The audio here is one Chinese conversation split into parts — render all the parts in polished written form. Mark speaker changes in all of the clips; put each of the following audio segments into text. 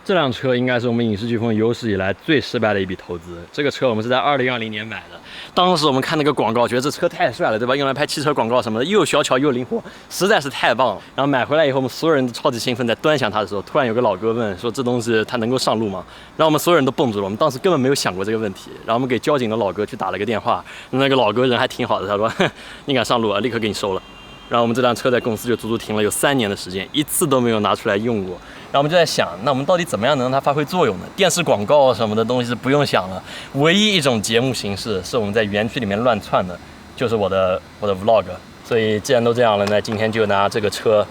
Speaker 1: 这辆车应该是我们影视飓风有史以来最失败的一笔投资。这个车我们是在2020年买的，当时我们看那个广告，觉得这车太帅了，对吧？用来拍汽车广告什么的，又小巧又灵活，实在是太棒了。然后买回来以后，我们所有人都超级兴奋，在端详它的时候，突然有个老哥问说：“这东西它能够上路吗？”然后我们所有人都蹦住了，我们当时根本没有想过这个问题。然后我们给交警的老哥去打了个电话，那个老哥人还挺好的，他说：“哼，你敢上路啊，立刻给你收了。”然后我们这辆车在公司就足足停了有3年的时间，一次都没有拿出来用过。然后我们就在想，那我们到底怎么样能让它发挥作用呢？电视广告什么的东西是不用想了，唯一一种节目形式是我们在园区里面乱窜的，就是我的 vlog。所以既然都这样了，那今天就拿这个车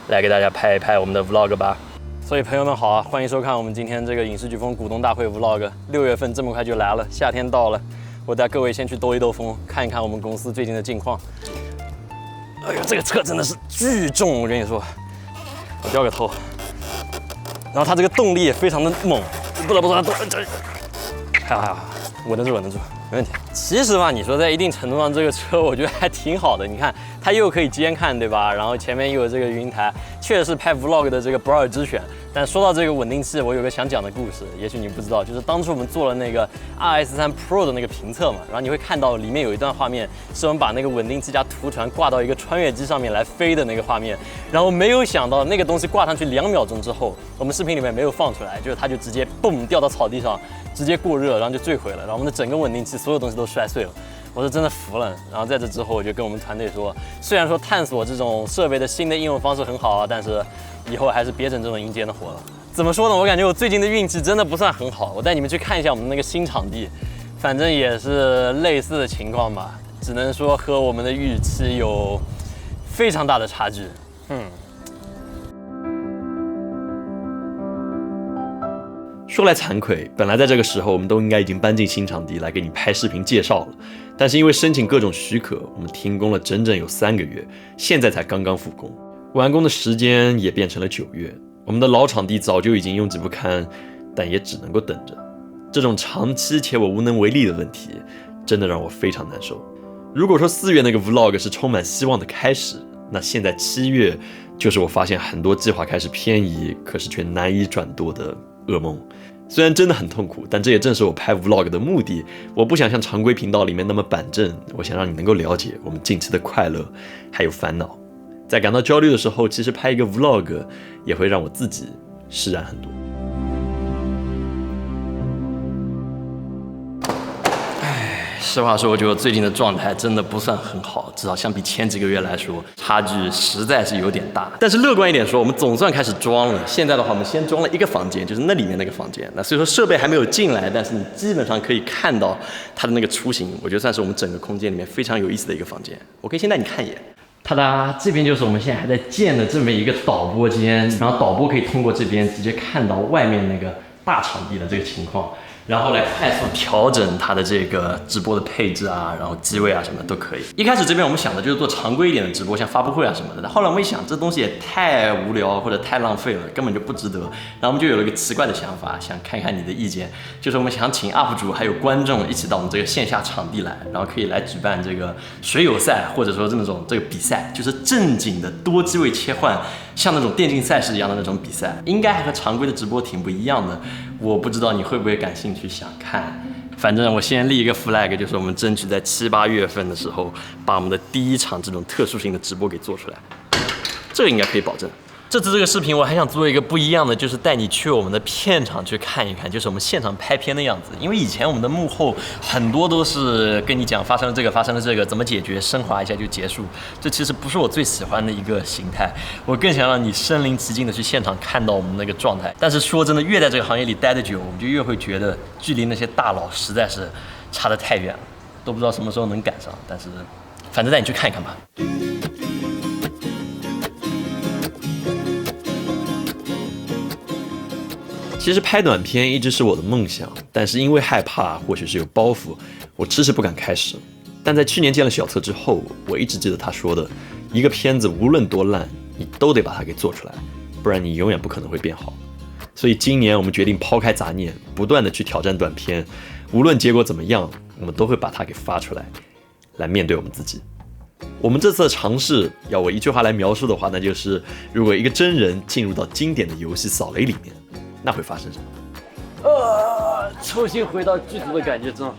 Speaker 1: 来给大家拍一拍我们的 vlog 吧。所以朋友们好啊，欢迎收看我们今天这个影视飓风股东大会 vlog。6月份这么快就来了，夏天到了，我带各位先去兜一兜风，看一看我们公司最近的近况。哎呦，这个车真的是巨重，我跟你说，我掉个头。然后它这个动力也非常的猛，不得不说，还好，稳得住，没问题。其实吧，你说在一定程度上，这个车我觉得还挺好的。你看，它又可以监看，对吧？然后前面又有这个云台，确实是拍 vlog 的这个不二之选。但说到这个稳定器，我有个想讲的故事，也许你不知道，就是当初我们做了那个 RS3 Pro 的那个评测嘛，然后你会看到里面有一段画面，是我们把那个稳定器加图传挂到一个穿越机上面来飞的那个画面，然后没有想到那个东西挂上去2秒钟之后，我们视频里面没有放出来，就是它就直接蹦掉到草地上，直接过热，然后就坠毁了，然后我们的整个稳定器所有东西都摔碎了。我是真的服了。然后在这之后，我就跟我们团队说，虽然说探索这种设备的新的应用方式很好啊，但是以后还是别整这种阴间的活了。怎么说呢？我感觉我最近的运气真的不算很好。我带你们去看一下我们那个新场地，反正也是类似的情况吧，只能说和我们的预期有非常大的差距。
Speaker 2: 说来惭愧，本来在这个时候我们都应该已经搬进新场地来给你拍视频介绍了，但是因为申请各种许可，我们停工了整整有3个月，现在才刚刚复工，完工的时间也变成了9月。我们的老场地早就已经用之不堪，但也只能够等着。这种长期且我无能为力的问题，真的让我非常难受。如果说4月那个 vlog 是充满希望的开始，那现在7月就是我发现很多计划开始偏移，可是却难以转舵的噩梦。虽然真的很痛苦，但这也正是我拍 vlog 的目的。我不想像常规频道里面那么板正，我想让你能够了解我们近期的快乐还有烦恼。在感到焦虑的时候，其实拍一个 vlog 也会让我自己释然很多。
Speaker 1: 实话说，我觉得最近的状态真的不算很好，至少相比前几个月来说，差距实在是有点大。但是乐观一点说，我们总算开始装了。现在的话，我们先装了一个房间，就是那里面那个房间。那所以说设备还没有进来，但是你基本上可以看到它的那个雏形。我觉得算是我们整个空间里面非常有意思的一个房间。我可以先带你看一眼。哒哒，这边就是我们现在还在建的这么一个导播间，然后导播可以通过这边直接看到外面那个大场地的这个情况。然后来快速调整它的这个直播的配置啊，然后机位啊什么都可以。一开始这边我们想的就是做常规一点的直播，像发布会啊什么的。但后来我们一想，这东西也太无聊或者太浪费了，根本就不值得。然后我们就有了一个奇怪的想法，想看看你的意见，就是我们想请 UP 主还有观众一起到我们这个线下场地来，然后可以来举办这个水友赛，或者说这种这个比赛，就是正经的多机位切换，像那种电竞赛事一样的那种比赛，应该还和常规的直播挺不一样的。我不知道你会不会感兴趣想看，反正我先立一个 flag， 就是我们争取在7、8月份的时候，把我们的第一场这种特殊性的直播给做出来，这个应该可以保证。这次这个视频我还想做一个不一样的，就是带你去我们的片场去看一看，就是我们现场拍片的样子。因为以前我们的幕后很多都是跟你讲发生了这个，发生了这个，怎么解决，升华一下就结束。这其实不是我最喜欢的一个形态，我更想让你身临其境的去现场看到我们那个状态。但是说真的，越在这个行业里待得久，我们就越会觉得距离那些大佬实在是差得太远了，都不知道什么时候能赶上。但是反正带你去看一看吧。
Speaker 2: 其实拍短片一直是我的梦想，但是因为害怕，或许是有包袱，我迟迟不敢开始。但在去年见了小策之后，我一直记得他说的，一个片子无论多烂，你都得把它给做出来，不然你永远不可能会变好。所以今年我们决定抛开杂念，不断的去挑战短片，无论结果怎么样，我们都会把它给发出来，来面对我们自己。我们这次的尝试，要我一句话来描述的话，那就是如果一个真人进入到经典的游戏扫雷里面，那会发生什么？
Speaker 1: 重新回到剧组的感觉真好。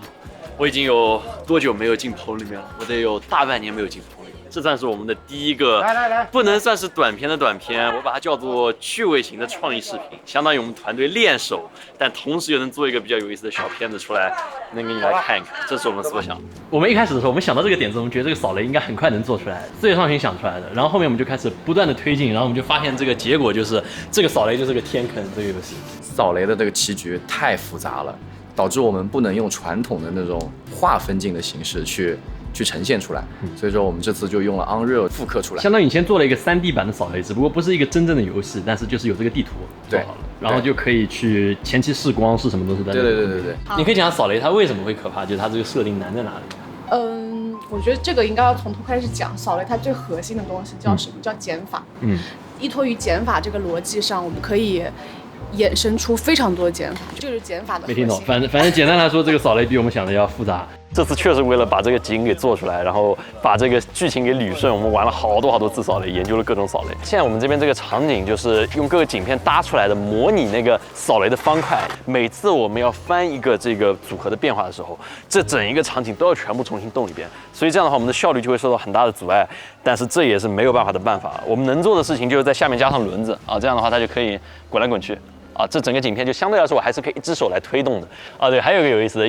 Speaker 2: 我已经有多久没有进棚里面了？我得有大半年没有进棚里面。这算是我们的第一个，不能算是短片的短片，我把它叫做趣味型的创意视频，相当于我们团队练手，但同时又能做一个比较有意思的小片子出来，能给你来看一看，这是我们所想。
Speaker 1: 我们一开始的时候，我们想到这个点子，我们觉得这个扫雷应该很快能做出来，四月上旬想出来的，然后后面我们就开始不断的推进，然后我们就发现这个结果就是这个扫雷就是个天坑，这个游戏。
Speaker 3: 扫雷的这个棋局太复杂了，导致我们不能用传统的那种划分镜的形式去呈现出来，所以说我们这次就用了 Unreal 复刻出来，
Speaker 1: 相当于你先做了一个3D 版的扫雷，只不过不是一个真正的游戏，但是就是有这个地图做好了，然后就可以去前期试光是什么都是在。
Speaker 3: 对。
Speaker 1: 你可以讲扫雷它为什么会可怕，就是它这个设定难在哪里？
Speaker 4: 我觉得这个应该要从头开始讲。扫雷它最核心的东西叫什么？叫减法。依托于减法这个逻辑上，我们可以衍生出非常多的减法，这就是减法的核心。
Speaker 1: 没听懂，反正简单来说，这个扫雷比我们想的要复杂。
Speaker 2: 这次确实为了把这个景给做出来，然后把这个剧情给捋顺，我们玩了好多次扫雷，研究了各种扫雷。现在我们这边这个场景就是用各个景片搭出来的，模拟那个扫雷的方块。每次我们要翻一个这个组合的变化的时候，这整一个场景都要全部重新动一遍，所以这样的话我们的效率就会受到很大的阻碍。但是这也是没有办法的办法，我们能做的事情就是在下面加上轮子啊，这样的话它就可以滚来滚去啊，这整个景片就相对来说我还是可以一只手来推动的啊。对，还有一个有意思的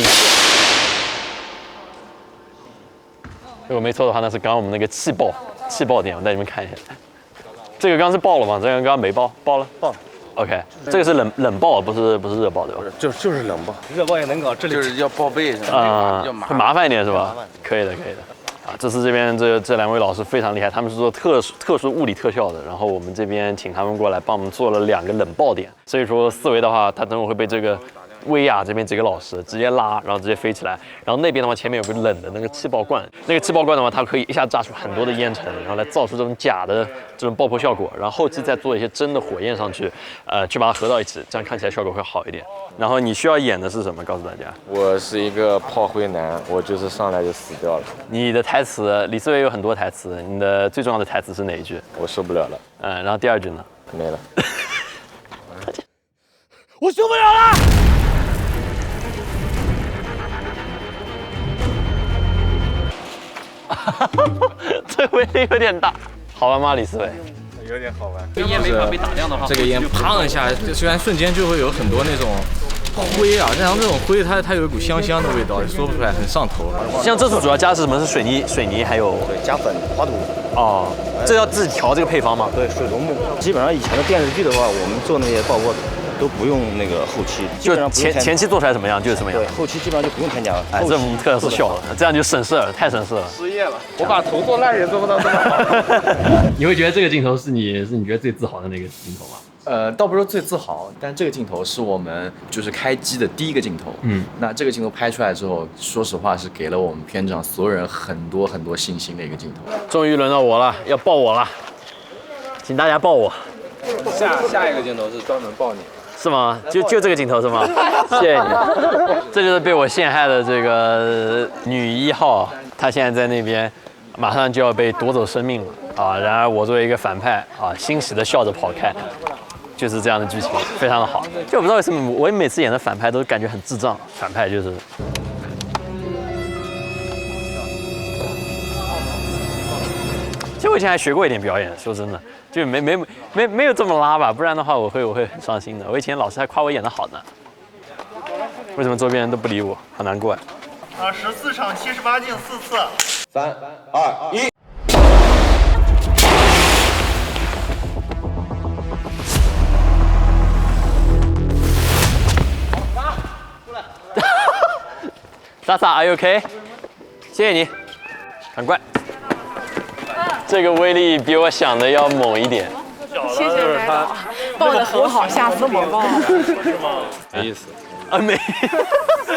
Speaker 2: 如果没错的话，那是刚刚我们那个气爆点，我带你们看一下。这个刚刚是爆了吗？这个刚刚没爆，爆了。OK， 这个是冷爆，不是热爆对吧？
Speaker 5: 就是冷爆，热爆也能搞，这里
Speaker 6: 就是要报备是吧？
Speaker 2: 会麻烦一点是吧？可以的。啊，这次这边这两位老师非常厉害，他们是做特殊物理特效的，然后我们这边请他们过来帮我们做了2个冷爆点，所以说4维的话，他等会会被这个威亚这边几个老师直接拉，然后直接飞起来，然后那边的话前面有个冷的那个气爆罐，那个气爆罐的话，它可以一下炸出很多的烟尘，然后来造出这种假的这种爆破效果，然后后期再做一些真的火焰上去，去把它合到一起，这样看起来效果会好一点。然后你需要演的是什么？告诉大家。
Speaker 5: 我是一个炮灰男，我就是上来就死掉了。
Speaker 2: 你的台词，李思维有很多台词，你的最重要的台词是哪一句？
Speaker 5: 我受不了了。
Speaker 2: 然后第2句呢？
Speaker 5: 没了。
Speaker 6: 我受不了了。
Speaker 2: 这威力有点大，好玩吗，李思维？
Speaker 5: 有点好玩。
Speaker 1: 这烟没法被打亮的话，
Speaker 6: 这个烟砰一下，虽然瞬间就会有很多那种灰啊，然后这种灰它有一股香香的味道，说不出来，很上头。
Speaker 2: 像这次主要加的是什么？是水泥还有
Speaker 5: 加粉、滑土。
Speaker 2: 哦，这要自己调这个配方吗？
Speaker 5: 对，水龙木。基本上以前的电视剧的话，我们做那些爆破都不用那个后期，基本上不用
Speaker 2: 前期做出来什么样就是什么样。
Speaker 5: 对，后期基本上就不用添加了。
Speaker 2: 哎，这我们特要是笑了，这样就省事了，太省事了。
Speaker 6: 失业了，我把头做烂也做不到这么好。
Speaker 1: 你会觉得这个镜头是你觉得最自豪的那个镜头吗？
Speaker 3: 倒不是说最自豪，但这个镜头是我们就是开机的第一个镜头。那这个镜头拍出来之后，说实话是给了我们片场所有人很多信心的一个镜头。
Speaker 2: 终于轮到我了，要抱我了，请大家抱我。
Speaker 6: 下一个镜头是专门抱你。
Speaker 2: 是吗？就这个镜头是吗？谢谢你。这就是被我陷害的这个女1号，她现在在那边，马上就要被夺走生命了啊！然而我作为一个反派啊，欣喜的笑着跑开，就是这样的剧情，非常的好。就我不知道为什么，我每次演的反派都感觉很智障，反派就是。其实我以前还学过一点表演，说真的。就没有这么拉吧，不然的话我会很伤心的。我以前老师还夸我演得好呢，为什么周边人都不理我，好难过呀。
Speaker 7: 14场78进4次。
Speaker 5: 3、2、1。
Speaker 2: 莎莎 ，Are you OK？ 谢谢你，赶快。这个威力比我想的要猛一点。
Speaker 4: 谢谢奶导，抱得很好，下次别抱了。
Speaker 6: 没意思。
Speaker 2: 啊没，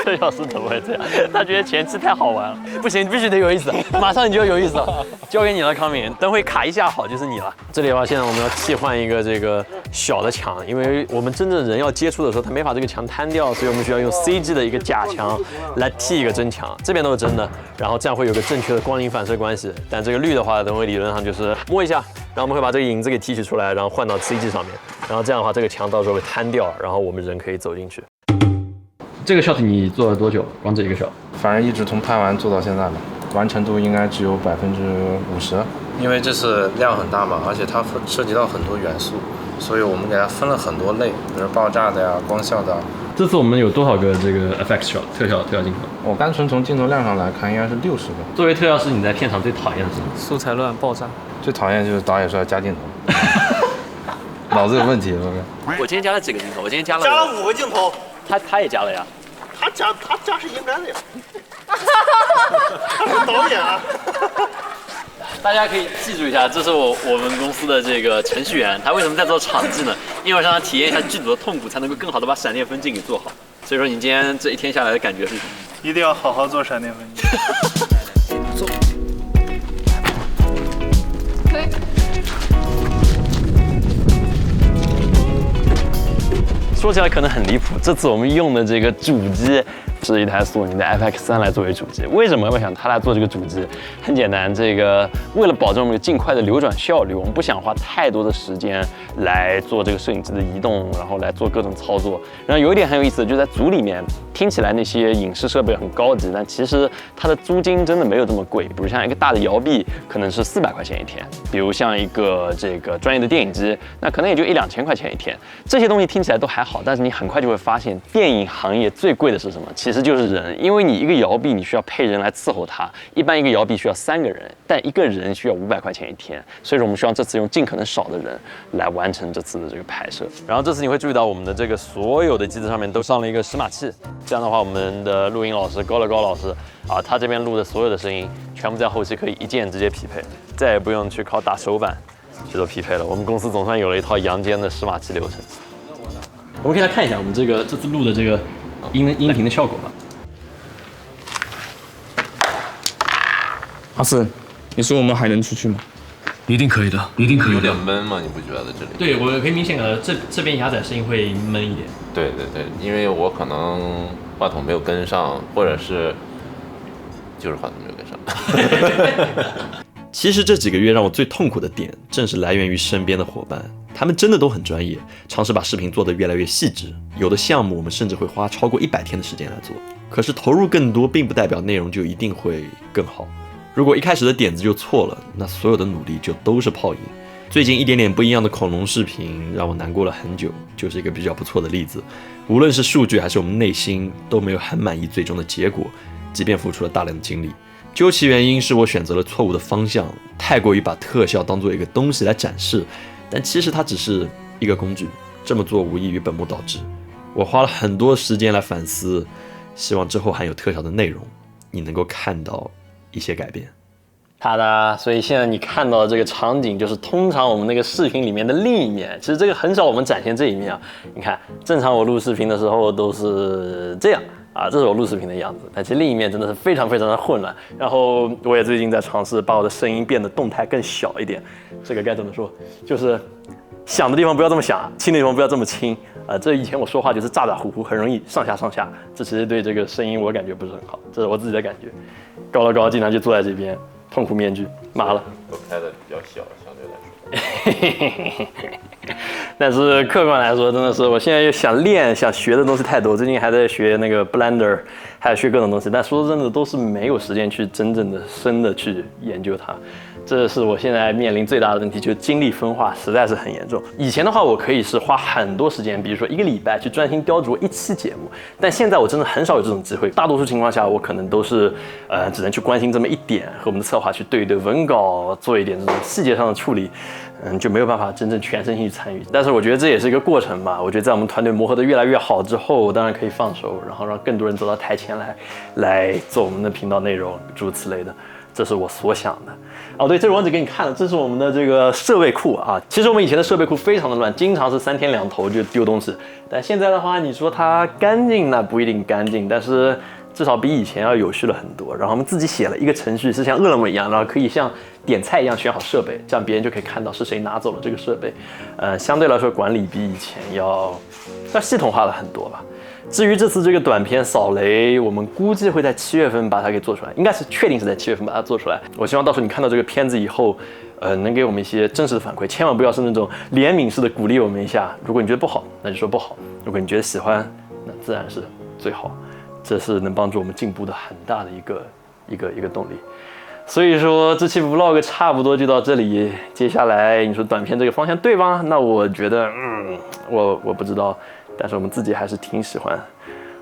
Speaker 2: 这老师怎么会这样？他觉得前期太好玩了，不行，必须得有意思，马上你就要有意思了，交给你了，康敏，等会卡一下好就是你了。这里的话，现在我们要替换一个这个小的墙，因为我们真正人要接触的时候，他没法这个墙摊掉，所以我们需要用 CG 的一个假墙来替一个真墙，这边都是真的，然后这样会有个正确的光影反射关系。但这个绿的话，等会理论上就是摸一下然后我们会把这个影子给提取出来，然后换到 CG 上面，然后这样的话，这个墙到时候会摊掉，然后我们人可以走进去。
Speaker 1: 这个 shot 你做了多久？光这一个 shot？
Speaker 8: 反正一直从拍完做到现在吧，完成度应该只有50%。
Speaker 6: 因为这是量很大嘛，而且它涉及到很多元素，所以我们给它分了很多类，比如爆炸的呀、光效的。
Speaker 1: 这次我们有多少个这个 FX shot 特效镜头？
Speaker 8: 我单纯从镜头量上来看，应该是60个。
Speaker 1: 作为特效师，你在片场最讨厌的是什么？
Speaker 6: 素材乱爆炸。
Speaker 8: 最讨厌就是导演说要加镜头，脑子有问题。
Speaker 2: 我今天加了几个镜头？我今天加了
Speaker 7: 5个镜头，
Speaker 2: 他也加了呀。
Speaker 7: 他加是应该的呀。他是导演啊。
Speaker 1: 大家可以记住一下，这是我们公司的这个程序员，他为什么在做场记呢？因为让他体验一下剧组的痛苦，才能够更好的把闪电分镜给做好。所以说，你今天这一天下来的感觉是什么？
Speaker 7: 一定要好好做闪电分镜。
Speaker 4: 走。
Speaker 2: 说起来可能很离谱，这次我们用的这个主机是一台索尼的 FX3来作为主机。为什么要想它来做这个主机？很简单，这个为了保证我们有尽快的流转效率，我们不想花太多的时间来做这个摄影机的移动，然后来做各种操作。然后有一点很有意思的，就在组里面听起来那些影视设备很高级，但其实它的租金真的没有这么贵。比如像一个大的摇臂可能是400块钱一天，比如像一个这个专业的电影机，那可能也就1-2千块钱一天。这些东西听起来都还好，但是你很快就会发现，电影行业最贵的是什么？其实就是人，因为你一个摇臂你需要配人来伺候它，一般一个摇臂需要3个人，但一个人需要500块钱一天，所以说我们希望这次用尽可能少的人来完成这次的这个拍摄。然后这次你会注意到我们的这个所有的机子上面都上了一个识码器，这样的话我们的录音老师高老师啊，他这边录的所有的声音全部在后期可以一键直接匹配，再也不用去靠打手板去做匹配了。我们公司总算有了一套阳间的识码器流程。
Speaker 1: 我们可以来看一下我们这次录的这个音频的效果吧。
Speaker 9: 阿四，你说我们还能出去吗？
Speaker 1: 一定可以的，一定可以的。
Speaker 10: 有点闷吗？你不觉得这里？
Speaker 1: 对，我可以明显感到这边牙仔声音会闷一点。
Speaker 10: 对，因为我可能话筒没有跟上，或者是就是话筒没有跟上。
Speaker 2: 其实这几个月让我最痛苦的点，正是来源于身边的伙伴，他们真的都很专业，尝试把视频做得越来越细致。有的项目我们甚至会花超过100天的时间来做，可是投入更多，并不代表内容就一定会更好。如果一开始的点子就错了，那所有的努力就都是泡影。最近一点点不一样的恐龙视频让我难过了很久，就是一个比较不错的例子。无论是数据还是我们内心都没有很满意最终的结果，即便付出了大量的精力。究其原因是我选择了错误的方向，太过于把特效当作一个东西来展示，但其实它只是一个工具，这么做无异于本末倒置。我花了很多时间来反思，希望之后含有特效的内容你能够看到一些改变。
Speaker 1: 好的，所以现在你看到的这个场景，就是通常我们那个视频里面的另一面。其实这个很少我们展现这一面啊。你看，正常我录视频的时候都是这样啊，这是我录视频的样子。但其实另一面真的是非常非常的混乱。然后我也最近在尝试把我的声音变得动态更小一点。这个该怎么说？就是响的地方不要这么响，轻的地方不要这么轻。这以前我说话就是咋咋呼呼，很容易上下。这其实对这个声音我感觉不是很好，这是我自己的感觉。高经常就坐在这边。痛苦面具，麻了。
Speaker 10: 我开的比较小，相对来说。
Speaker 1: 但是客观来说，真的是我现在又想练、想学的东西太多。最近还在学那个 Blender， 还有学各种东西。但说真的，都是没有时间去真正的深的去研究它。这是我现在面临最大的问题，就是精力分化实在是很严重。以前的话，我可以是花很多时间，比如说1个礼拜去专心雕琢1期节目，但现在我真的很少有这种机会。大多数情况下，我可能都是只能去关心这么一点，和我们的策划去对一对文稿，做一点这种细节上的处理，就没有办法真正全身心去参与。但是我觉得这也是一个过程吧。我觉得在我们团队磨合的越来越好之后，我当然可以放手，然后让更多人走到台前来做我们的频道内容，诸如此类的。这是我所想的。哦，对，这是我忘记给你看了，这是我们的这个设备库啊。其实我们以前的设备库非常的乱，经常是3天2头就丢东西。但现在的话，你说它干净，那不一定干净，但是至少比以前要有序了很多。然后我们自己写了一个程序，是像饿了么一样，然后可以像点菜一样选好设备，这样别人就可以看到是谁拿走了这个设备。相对来说管理比以前要系统化了很多吧。至于这次这个短片扫雷，我们估计会在7月份把它给做出来，应该是确定是在7月份把它做出来。我希望到时候你看到这个片子以后，能给我们一些真实的反馈，千万不要是那种怜悯式的鼓励我们一下。如果你觉得不好，那就说不好；如果你觉得喜欢，那自然是最好。这是能帮助我们进步的很大的一个动力。所以说这期 vlog 差不多就到这里，接下来你说短片这个方向对吗？那我觉得，我不知道，但是我们自己还是挺喜欢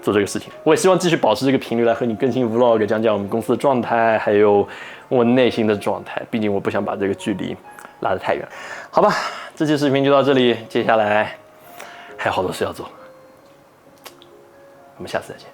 Speaker 1: 做这个事情。我也希望继续保持这个频率来和你更新 vlog， 讲讲我们公司的状态，还有我内心的状态。毕竟我不想把这个距离拉得太远。好吧，这期视频就到这里，接下来还有好多事要做，我们下次再见。